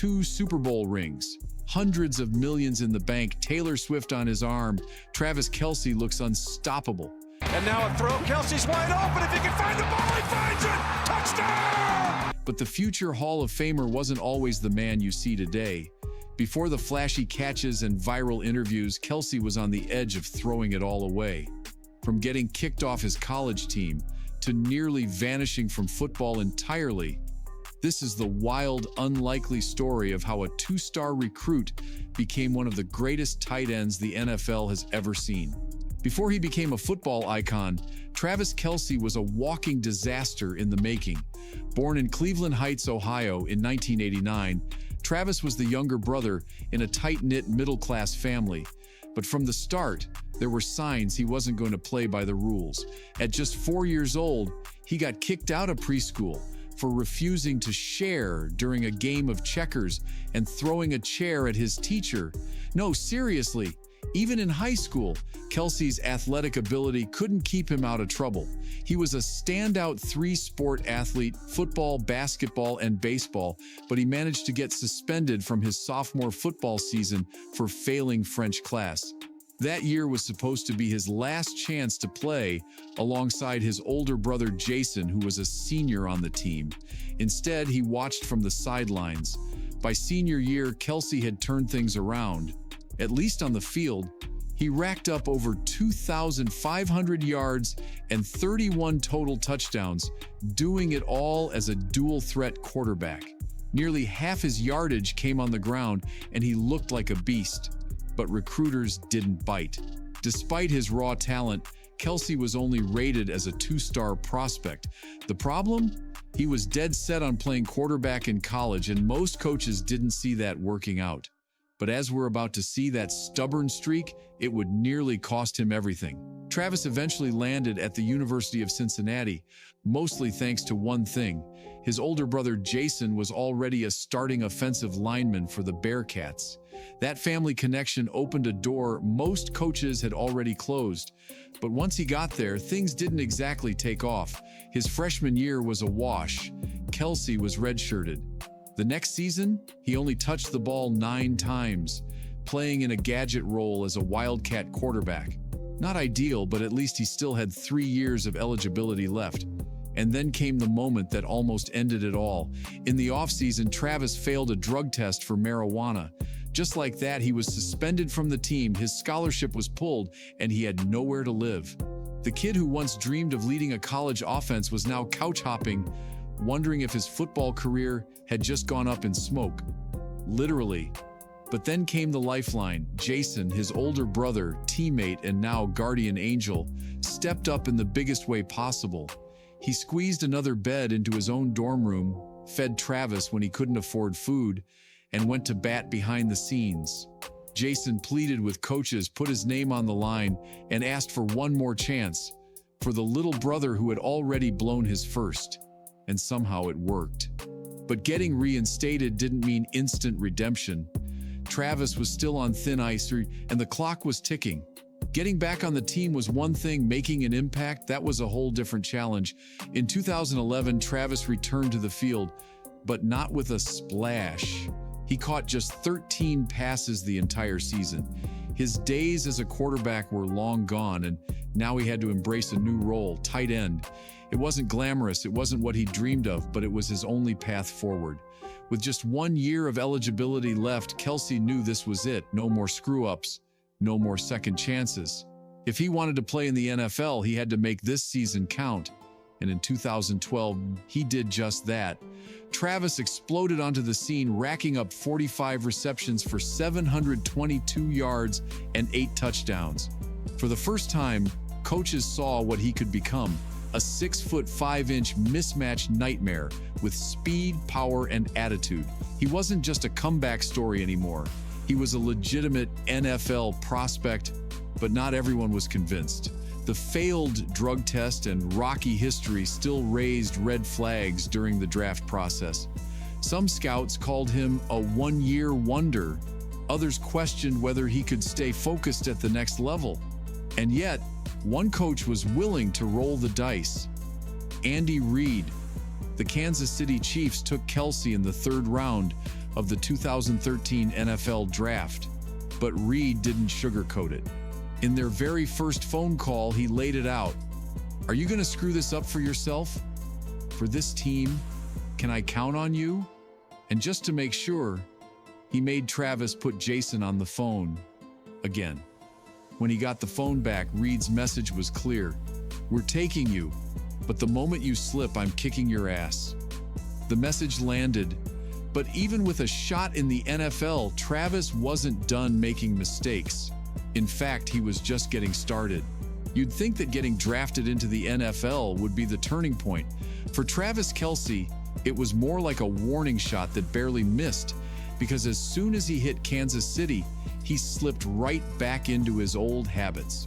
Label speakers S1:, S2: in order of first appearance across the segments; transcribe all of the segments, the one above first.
S1: 2 Super Bowl rings, hundreds of millions in the bank, Taylor Swift on his arm. Travis Kelce looks unstoppable.
S2: And now a throw. Kelce's wide open. If he can find the ball, he finds it. Touchdown!
S1: But the future Hall of Famer wasn't always the man you see today. Before the flashy catches and viral interviews, Kelce was on the edge of throwing it all away. From getting kicked off his college team to nearly vanishing from football entirely. This is the wild, unlikely story of how a 2-star recruit became one of the greatest tight ends the NFL has ever seen. Before he became a football icon, Travis Kelce was a walking disaster in the making. Born in Cleveland Heights, Ohio in 1989, Travis was the younger brother in a tight-knit middle-class family. But from the start, there were signs he wasn't going to play by the rules. At just 4 years old, he got kicked out of preschool for refusing to share during a game of checkers and throwing a chair at his teacher. No, seriously, even in high school, Kelce's athletic ability couldn't keep him out of trouble. He was a standout 3-sport athlete, football, basketball, and baseball, but he managed to get suspended from his sophomore football season for failing French class. That year was supposed to be his last chance to play alongside his older brother Jason, who was a senior on the team. Instead, he watched from the sidelines. By senior year, Kelce had turned things around. At least on the field, he racked up over 2,500 yards and 31 total touchdowns, doing it all as a dual-threat quarterback. Nearly half his yardage came on the ground, and he looked like a beast. But recruiters didn't bite. Despite his raw talent, Kelce was only rated as a 2-star prospect. The problem? He was dead set on playing quarterback in college, and most coaches didn't see that working out. But as we're about to see, that stubborn streak, it would nearly cost him everything. Travis eventually landed at the University of Cincinnati, mostly thanks to one thing. His older brother Jason was already a starting offensive lineman for the Bearcats. That family connection opened a door most coaches had already closed. But once he got there, things didn't exactly take off. His freshman year was a wash. Kelce was redshirted. The next season, he only touched the ball 9 times, playing in a gadget role as a wildcat quarterback. Not ideal, but at least he still had 3 years of eligibility left. And then came the moment that almost ended it all. In the offseason, Travis failed a drug test for marijuana. Just like that, he was suspended from the team, his scholarship was pulled, and he had nowhere to live. The kid who once dreamed of leading a college offense was now couch hopping, wondering if his football career had just gone up in smoke. Literally. But then came the lifeline. Jason, his older brother, teammate, and now guardian angel, stepped up in the biggest way possible. He squeezed another bed into his own dorm room, fed Travis when he couldn't afford food, and went to bat behind the scenes. Jason pleaded with coaches, put his name on the line, and asked for one more chance, for the little brother who had already blown his first. And somehow it worked. But getting reinstated didn't mean instant redemption. Travis was still on thin ice, and the clock was ticking. Getting back on the team was one thing, making an impact, that was a whole different challenge. In 2011, Travis returned to the field, but not with a splash. He caught just 13 passes the entire season. His days as a quarterback were long gone, and now he had to embrace a new role, tight end. It wasn't glamorous, it wasn't what he dreamed of, but it was his only path forward. With just 1 year of eligibility left, Kelce knew this was it. No more screw-ups, no more second chances. If he wanted to play in the NFL, he had to make this season count. And in 2012, he did just that. Travis exploded onto the scene, racking up 45 receptions for 722 yards and 8 touchdowns. For the first time, coaches saw what he could become. A 6'5" mismatched nightmare with speed, power, and attitude. He wasn't just a comeback story anymore. He was a legitimate NFL prospect, but not everyone was convinced. The failed drug test and rocky history still raised red flags during the draft process. Some scouts called him a one-year wonder. Others questioned whether he could stay focused at the next level. And yet, one coach was willing to roll the dice. Andy Reid. The Kansas City Chiefs took Kelce in the 3rd round, of the 2013 NFL Draft. But Reid didn't sugarcoat it. In their very first phone call, he laid it out. "Are you going to screw this up for yourself? For this team? Can I count on you?" And just to make sure, he made Travis put Jason on the phone again. When he got the phone back, Reid's message was clear. "We're taking you, but the moment you slip, I'm kicking your ass." The message landed, but even with a shot in the NFL, Travis wasn't done making mistakes. In fact, he was just getting started. You'd think that getting drafted into the NFL would be the turning point. For Travis Kelce, it was more like a warning shot that barely missed, because as soon as he hit Kansas City, he slipped right back into his old habits.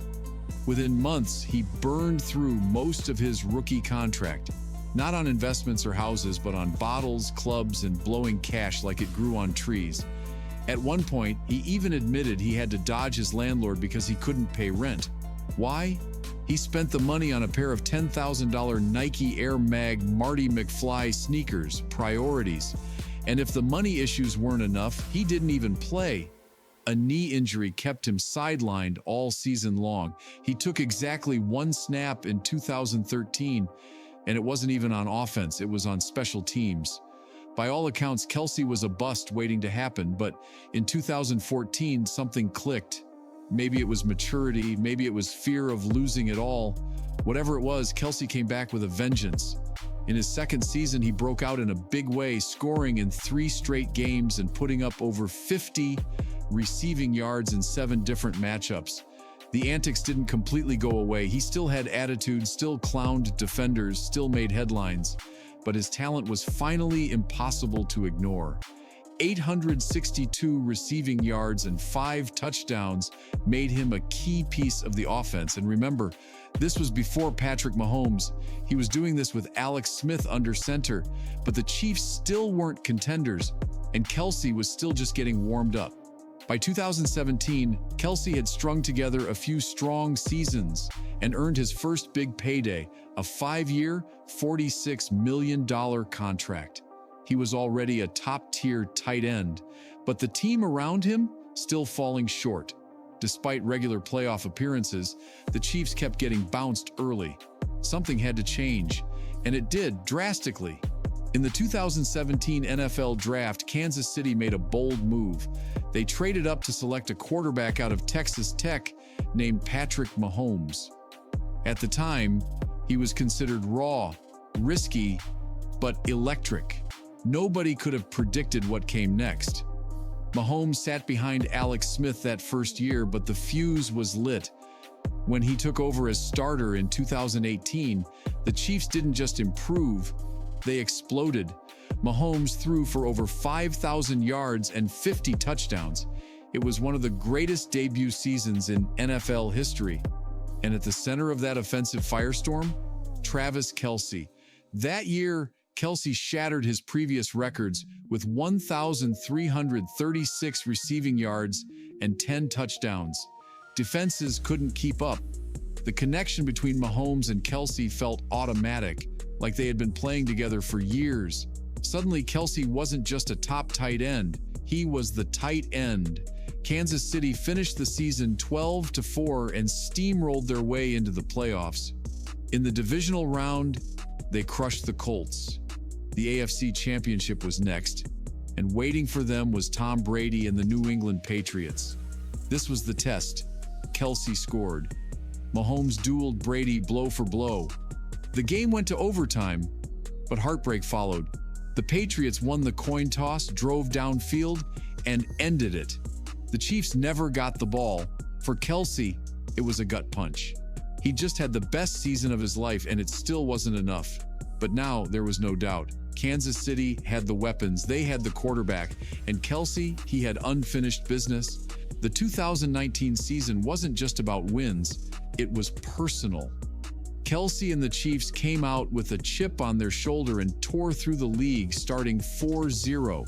S1: Within months, he burned through most of his rookie contract, not on investments or houses, but on bottles, clubs, and blowing cash like it grew on trees. At one point, he even admitted he had to dodge his landlord because he couldn't pay rent. Why? He spent the money on a pair of $10,000 Nike Air Mag Marty McFly sneakers, priorities. And if the money issues weren't enough, he didn't even play. A knee injury kept him sidelined all season long. He took exactly one snap in 2013, and it wasn't even on offense, it was on special teams. By all accounts, Kelce was a bust waiting to happen, but in 2014, something clicked. Maybe it was maturity, maybe it was fear of losing it all. Whatever it was, Kelce came back with a vengeance. In his second season, he broke out in a big way, scoring in 3 straight games and putting up over 50 receiving yards in 7 different matchups. The antics didn't completely go away. He still had attitude, still clowned defenders, still made headlines. But his talent was finally impossible to ignore. 862 receiving yards and 5 touchdowns made him a key piece of the offense. And remember, this was before Patrick Mahomes. He was doing this with Alex Smith under center, but the Chiefs still weren't contenders, and Kelce was still just getting warmed up. By 2017, Kelce had strung together a few strong seasons and earned his first big payday, a 5-year, $46 million contract. He was already a top-tier tight end, but the team around him still falling short. Despite regular playoff appearances, the Chiefs kept getting bounced early. Something had to change, and it did drastically. In the 2017 NFL Draft, Kansas City made a bold move. They traded up to select a quarterback out of Texas Tech named Patrick Mahomes. At the time, he was considered raw, risky, but electric. Nobody could have predicted what came next. Mahomes sat behind Alex Smith that first year, but the fuse was lit. When he took over as starter in 2018, the Chiefs didn't just improve, they exploded. Mahomes threw for over 5,000 yards and 50 touchdowns. It was one of the greatest debut seasons in NFL history. And at the center of that offensive firestorm, Travis Kelce. That year, Kelce shattered his previous records with 1,336 receiving yards and 10 touchdowns. Defenses couldn't keep up. The connection between Mahomes and Kelce felt automatic, like they had been playing together for years. Suddenly, Kelce wasn't just a top tight end, he was the tight end. Kansas City finished the season 12-4 and steamrolled their way into the playoffs. In the divisional round, they crushed the Colts. The AFC Championship was next, and waiting for them was Tom Brady and the New England Patriots. This was the test. Kelce scored. Mahomes dueled Brady blow for blow. The game went to overtime, but heartbreak followed. The Patriots won the coin toss, drove downfield, and ended it. The Chiefs never got the ball. For Kelce, it was a gut punch. He just had the best season of his life, and it still wasn't enough. But now there was no doubt. Kansas City had the weapons, they had the quarterback, and Kelce, he had unfinished business. The 2019 season wasn't just about wins, it was personal. Kelce and the Chiefs came out with a chip on their shoulder and tore through the league, starting 4-0.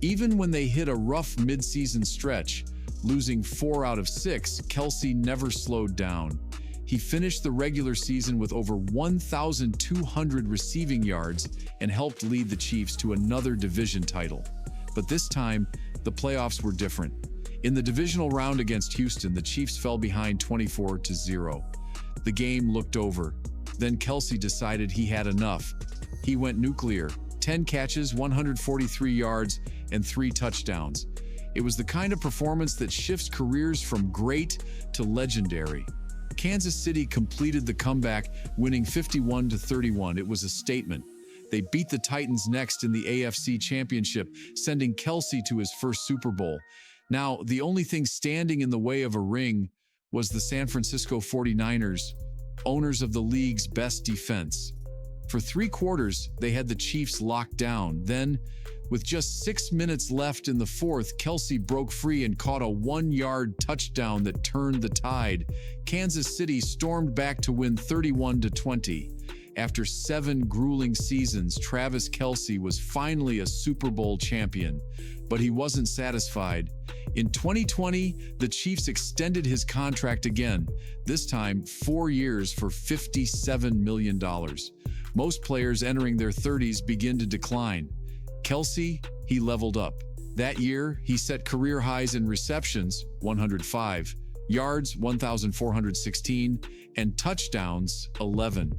S1: Even when they hit a rough midseason stretch, losing 4 out of 6, Kelce never slowed down. He finished the regular season with over 1,200 receiving yards and helped lead the Chiefs to another division title. But this time, the playoffs were different. In the divisional round against Houston, the Chiefs fell behind 24-0. The game looked over. Then Kelce decided he had enough. He went nuclear. 10 catches, 143 yards, and 3 touchdowns. It was the kind of performance that shifts careers from great to legendary. Kansas City completed the comeback, winning 51-31. It was a statement. They beat the Titans next in the AFC Championship, sending Kelce to his first Super Bowl. Now, the only thing standing in the way of a ring was the San Francisco 49ers, owners of the league's best defense. For 3 quarters, they had the Chiefs locked down. Then, with just 6 minutes left in the fourth, Kelce broke free and caught a 1-yard touchdown that turned the tide. Kansas City stormed back to win 31-20. After 7 grueling seasons, Travis Kelce was finally a Super Bowl champion. But he wasn't satisfied. In 2020, the Chiefs extended his contract again, this time 4 years for $57 million. Most players entering their 30s begin to decline. Kelce, he leveled up. That year, he set career highs in receptions, 105, yards, 1,416, and touchdowns, 11.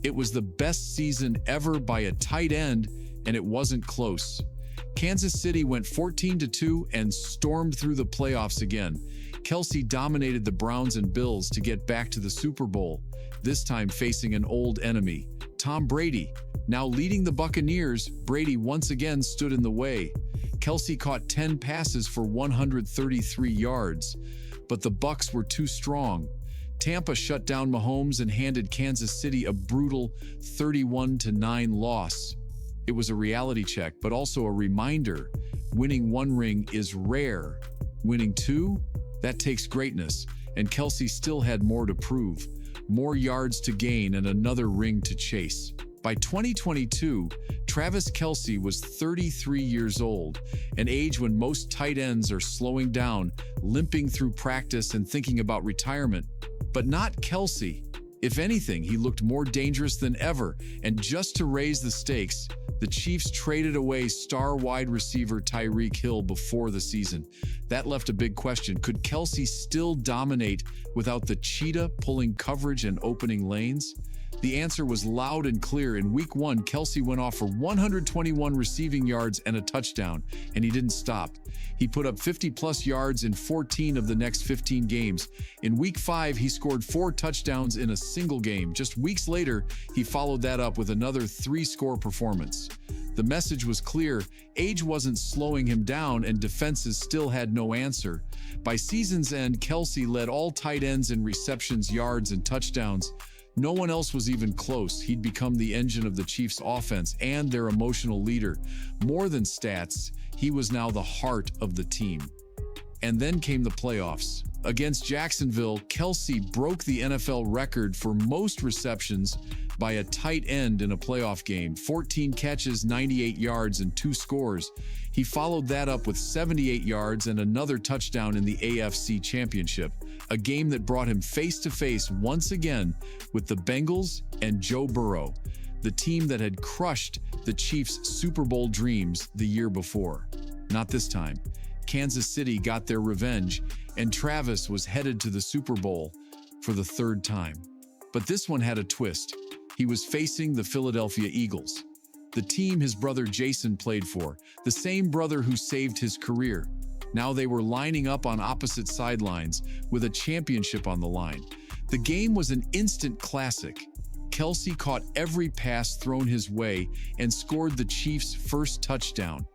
S1: It was the best season ever by a tight end, and it wasn't close. Kansas City went 14-2 and stormed through the playoffs again. Kelce dominated the Browns and Bills to get back to the Super Bowl, this time facing an old enemy, Tom Brady. Now leading the Buccaneers, Brady once again stood in the way. Kelce caught 10 passes for 133 yards, but the Bucs were too strong. Tampa shut down Mahomes and handed Kansas City a brutal 31-9 loss. It was a reality check, but also a reminder. Winning 1 ring is rare. Winning 2? That takes greatness, and Kelce still had more to prove. More yards to gain and another ring to chase. By 2022, Travis Kelce was 33 years old, an age when most tight ends are slowing down, limping through practice and thinking about retirement. But not Kelce. If anything, he looked more dangerous than ever, and just to raise the stakes, the Chiefs traded away star wide receiver Tyreek Hill before the season. That left a big question. Could Kelce still dominate without the cheetah pulling coverage and opening lanes? The answer was loud and clear. In Week 1, Kelce went off for 121 receiving yards and a touchdown, and he didn't stop. He put up 50-plus yards in 14 of the next 15 games. In Week 5, he scored 4 touchdowns in a single game. Just weeks later, he followed that up with another 3-score performance. The message was clear. Age wasn't slowing him down, and defenses still had no answer. By season's end, Kelce led all tight ends in receptions, yards, and touchdowns. No one else was even close. He'd become the engine of the Chiefs' offense and their emotional leader. More than stats, he was now the heart of the team. And then came the playoffs. Against Jacksonville, Kelce broke the NFL record for most receptions by a tight end in a playoff game. 14 catches, 98 yards, and 2 scores. He followed that up with 78 yards and another touchdown in the AFC Championship, a game that brought him face-to-face once again with the Bengals and Joe Burrow, the team that had crushed the Chiefs' Super Bowl dreams the year before. Not this time. Kansas City got their revenge, and Travis was headed to the Super Bowl for the 3rd time. But this one had a twist. He was facing the Philadelphia Eagles, the team his brother Jason played for, the same brother who saved his career. Now they were lining up on opposite sidelines with a championship on the line. The game was an instant classic. Kelce caught every pass thrown his way and scored the Chiefs' first touchdown.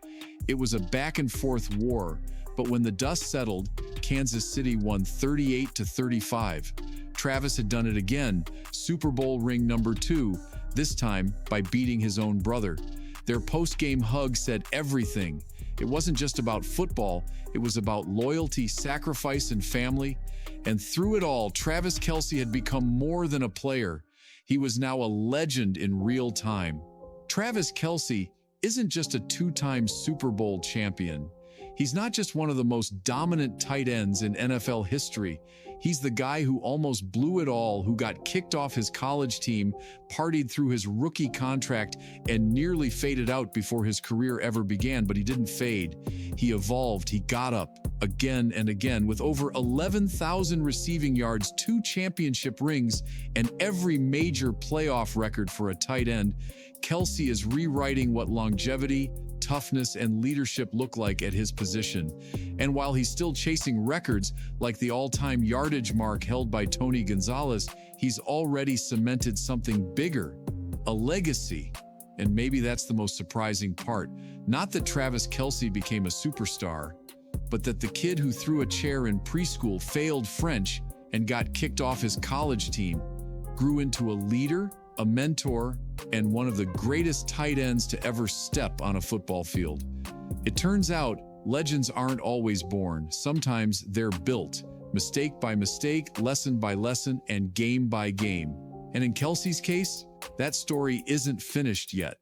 S1: It was a back-and-forth war, but when the dust settled, Kansas City won 38-35. Travis had done it again, Super Bowl ring number 2, this time by beating his own brother. Their post-game hug said everything. It wasn't just about football, it was about loyalty, sacrifice, and family. And through it all, Travis Kelce had become more than a player. He was now a legend in real time. Travis Kelce isn't just a 2-time Super Bowl champion. He's not just one of the most dominant tight ends in NFL history. He's the guy who almost blew it all, who got kicked off his college team, partied through his rookie contract, and nearly faded out before his career ever began. But he didn't fade. He evolved. He got up again and again with over 11,000 receiving yards, 2 championship rings, and every major playoff record for a tight end. Kelce is rewriting what longevity, toughness, and leadership look like at his position. And while he's still chasing records like the all-time yardage mark held by Tony Gonzalez, he's already cemented something bigger, a legacy. And maybe that's the most surprising part. Not that Travis Kelce became a superstar, but that the kid who threw a chair in preschool, failed French, and got kicked off his college team grew into a leader, a mentor, and one of the greatest tight ends to ever step on a football field. It turns out, legends aren't always born. Sometimes they're built, mistake by mistake, lesson by lesson, and game by game. And in Kelce's case, that story isn't finished yet.